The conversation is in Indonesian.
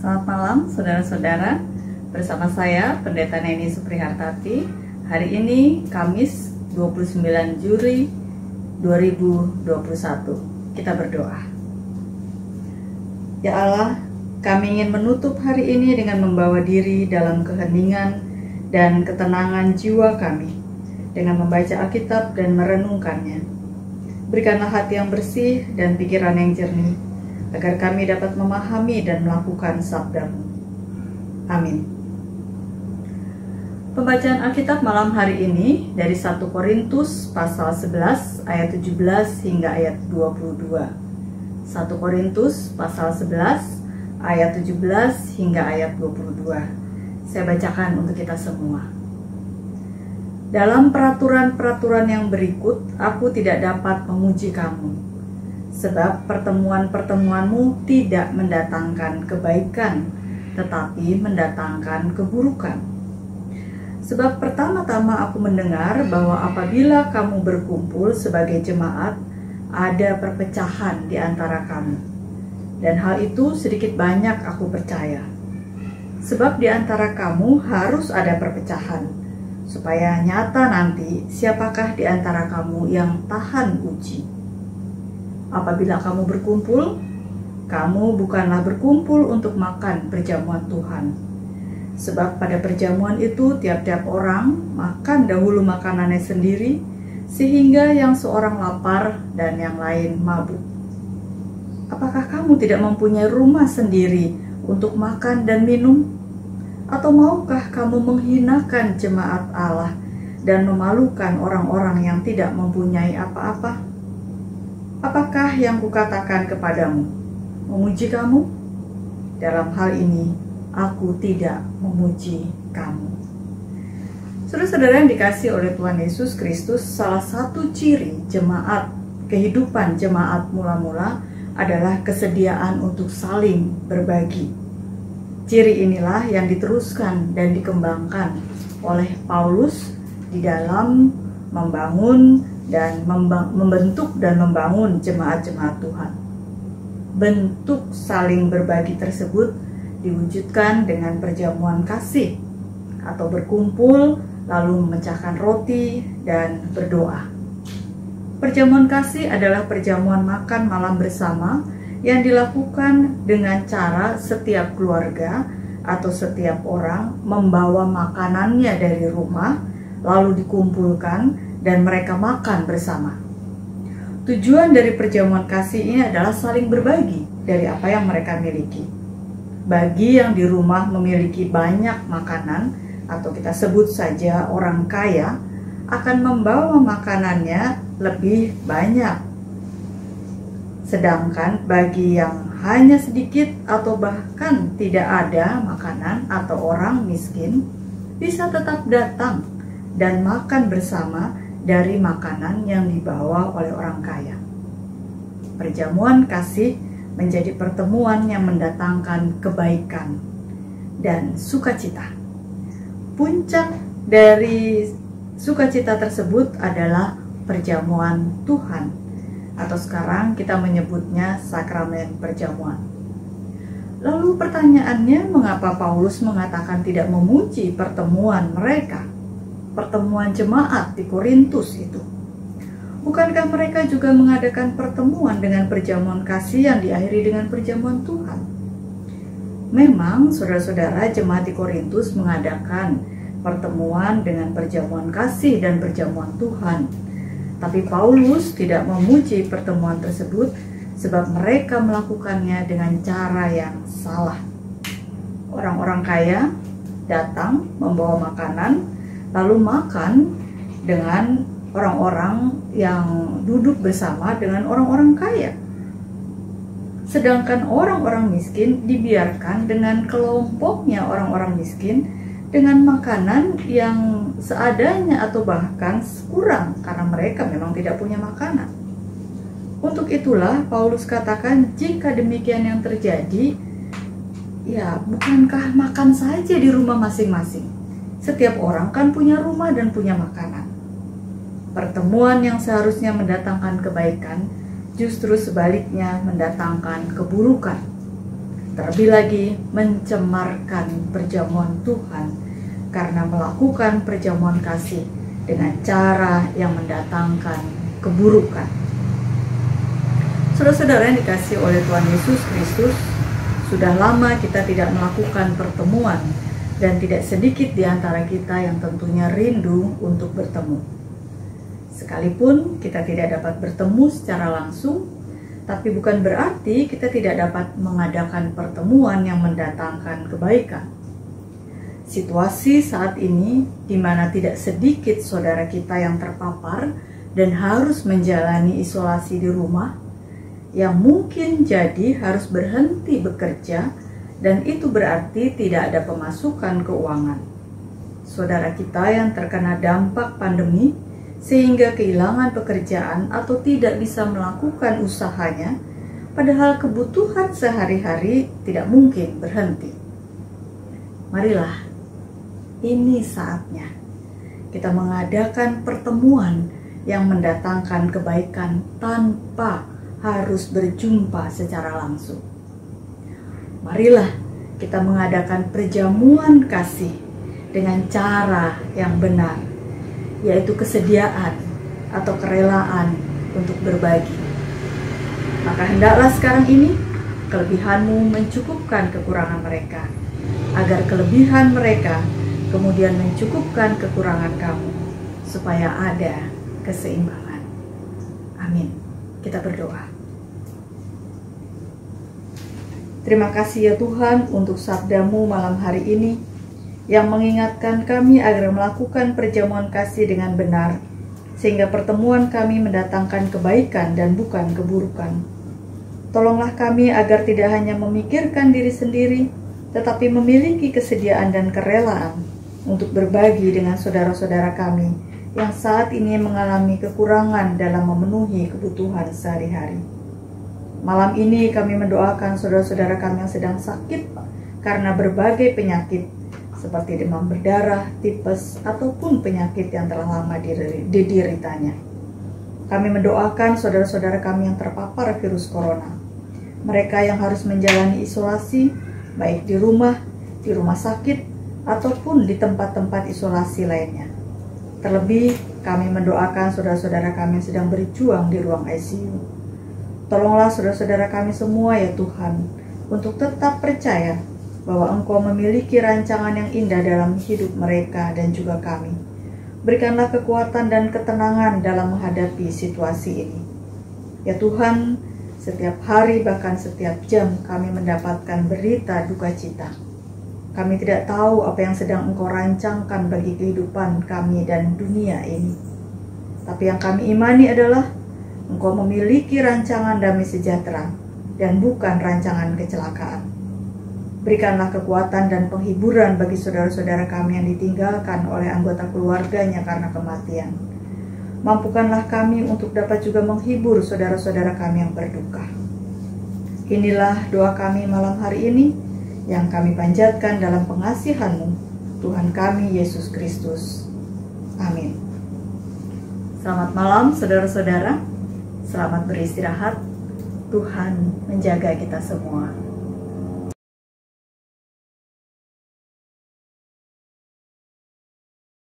Selamat malam saudara-saudara, bersama saya Pendeta Neni Suprihartati. Hari ini Kamis 29 Juli 2021. Kita berdoa. Ya Allah, kami ingin menutup hari ini dengan membawa diri dalam keheningan dan ketenangan jiwa kami dengan membaca Alkitab dan merenungkannya. Berikanlah hati yang bersih dan pikiran yang jernih, agar kami dapat memahami dan melakukan sabda-Mu. Amin. Pembacaan Alkitab malam hari ini dari 1 Korintus pasal 11 ayat 17 hingga ayat 22. 1 Korintus pasal 11 ayat 17 hingga ayat 22. Saya bacakan untuk kita semua. Dalam peraturan-peraturan yang berikut, aku tidak dapat memuji kamu, sebab pertemuan-pertemuanmu tidak mendatangkan kebaikan, tetapi mendatangkan keburukan. Sebab pertama-tama aku mendengar bahwa apabila kamu berkumpul sebagai jemaat, ada perpecahan di antara kamu. Dan hal itu sedikit banyak aku percaya. Sebab di antara kamu harus ada perpecahan, supaya nyata nanti siapakah di antara kamu yang tahan uji. Apabila kamu berkumpul, kamu bukanlah berkumpul untuk makan perjamuan Tuhan. Sebab pada perjamuan itu tiap-tiap orang makan dahulu makanannya sendiri, sehingga yang seorang lapar dan yang lain mabuk. Apakah kamu tidak mempunyai rumah sendiri untuk makan dan minum? Atau maukah kamu menghinakan jemaat Allah dan memalukan orang-orang yang tidak mempunyai apa-apa? Apakah yang kukatakan kepadamu? Memuji kamu? Dalam hal ini, aku tidak memuji kamu. Saudara-saudara yang dikasihi oleh Tuhan Yesus Kristus, salah satu ciri jemaat, kehidupan jemaat mula-mula adalah kesediaan untuk saling berbagi. Ciri inilah yang diteruskan dan dikembangkan oleh Paulus di dalam membangun dan membentuk dan membangun jemaat-jemaat Tuhan. Bentuk saling berbagi tersebut diwujudkan dengan perjamuan kasih atau berkumpul lalu memecahkan roti dan berdoa. Perjamuan kasih adalah perjamuan makan malam bersama yang dilakukan dengan cara setiap keluarga atau setiap orang membawa makanannya dari rumah lalu dikumpulkan dan mereka makan bersama. Tujuan dari perjamuan kasih ini adalah saling berbagi dari apa yang mereka miliki. Bagi yang di rumah memiliki banyak makanan, atau kita sebut saja orang kaya, akan membawa makanannya lebih banyak. Sedangkan bagi yang hanya sedikit atau bahkan tidak ada makanan atau orang miskin, bisa tetap datang dan makan bersama dari makanan yang dibawa oleh orang kaya. Perjamuan kasih menjadi pertemuan yang mendatangkan kebaikan dan sukacita. Puncak dari sukacita tersebut adalah perjamuan Tuhan, atau sekarang kita menyebutnya sakramen perjamuan. Lalu pertanyaannya, mengapa Paulus mengatakan tidak memuji pertemuan mereka? Pertemuan jemaat di Korintus itu. Bukankah mereka juga mengadakan pertemuan dengan perjamuan kasih yang diakhiri dengan perjamuan Tuhan? Memang saudara-saudara jemaat di Korintus mengadakan pertemuan dengan perjamuan kasih dan perjamuan Tuhan. Tapi Paulus tidak memuji pertemuan tersebut sebab mereka melakukannya dengan cara yang salah. Orang-orang kaya datang membawa makanan lalu makan dengan orang-orang yang duduk bersama dengan orang-orang kaya. Sedangkan orang-orang miskin dibiarkan dengan kelompoknya orang-orang miskin dengan makanan yang seadanya atau bahkan kurang karena mereka memang tidak punya makanan. Untuk itulah Paulus katakan, jika demikian yang terjadi, ya bukankah makan saja di rumah masing-masing? Setiap orang kan punya rumah dan punya makanan. Pertemuan yang seharusnya mendatangkan kebaikan justru sebaliknya mendatangkan keburukan. terlebih lagi mencemarkan perjamuan Tuhan karena melakukan perjamuan kasih dengan cara yang mendatangkan keburukan. Saudara-saudara yang dikasihi oleh Tuhan Yesus Kristus, sudah lama kita tidak melakukan pertemuan dan tidak sedikit di antara kita yang tentunya rindu untuk bertemu. Sekalipun kita tidak dapat bertemu secara langsung, tapi bukan berarti kita tidak dapat mengadakan pertemuan yang mendatangkan kebaikan. Situasi saat ini di mana tidak sedikit saudara kita yang terpapar dan harus menjalani isolasi di rumah, yang mungkin jadi harus berhenti bekerja, dan itu berarti tidak ada pemasukan keuangan. Saudara kita yang terkena dampak pandemi sehingga kehilangan pekerjaan atau tidak bisa melakukan usahanya, padahal kebutuhan sehari-hari tidak mungkin berhenti. Marilah, ini saatnya kita mengadakan pertemuan yang mendatangkan kebaikan tanpa harus berjumpa secara langsung. Marilah kita mengadakan perjamuan kasih dengan cara yang benar, yaitu kesediaan atau kerelaan untuk berbagi. Maka hendaklah sekarang ini kelebihanmu mencukupkan kekurangan mereka, agar kelebihan mereka kemudian mencukupkan kekurangan kamu, supaya ada keseimbangan. Amin. Kita berdoa. Terima kasih ya Tuhan untuk sabda-Mu malam hari ini, yang mengingatkan kami agar melakukan perjamuan kasih dengan benar, sehingga pertemuan kami mendatangkan kebaikan dan bukan keburukan. Tolonglah kami agar tidak hanya memikirkan diri sendiri, tetapi memiliki kesediaan dan kerelaan untuk berbagi dengan saudara-saudara kami yang saat ini mengalami kekurangan dalam memenuhi kebutuhan sehari-hari. Malam ini kami mendoakan saudara-saudara kami yang sedang sakit karena berbagai penyakit seperti demam berdarah, tipes, ataupun penyakit yang telah lama dideritanya. Kami mendoakan saudara-saudara kami yang terpapar virus corona, mereka yang harus menjalani isolasi baik di rumah sakit, ataupun di tempat-tempat isolasi lainnya. Terlebih, kami mendoakan saudara-saudara kami yang sedang berjuang di ruang ICU. Tolonglah saudara-saudara kami semua ya Tuhan, untuk tetap percaya bahwa Engkau memiliki rancangan yang indah dalam hidup mereka dan juga kami. Berikanlah kekuatan dan ketenangan dalam menghadapi situasi ini. Ya Tuhan, setiap hari bahkan setiap jam kami mendapatkan berita duka cita. Kami tidak tahu apa yang sedang Engkau rancangkan bagi kehidupan kami dan dunia ini. Tapi yang kami imani adalah Engkau memiliki rancangan damai sejahtera dan bukan rancangan kecelakaan. Berikanlah kekuatan dan penghiburan bagi saudara-saudara kami yang ditinggalkan oleh anggota keluarganya karena kematian. Mampukanlah kami untuk dapat juga menghibur saudara-saudara kami yang berduka. Inilah doa kami malam hari ini, yang kami panjatkan dalam pengasihan-Mu, Tuhan kami Yesus Kristus. Amin. Selamat malam saudara-saudara, selamat beristirahat. Tuhan menjaga kita semua.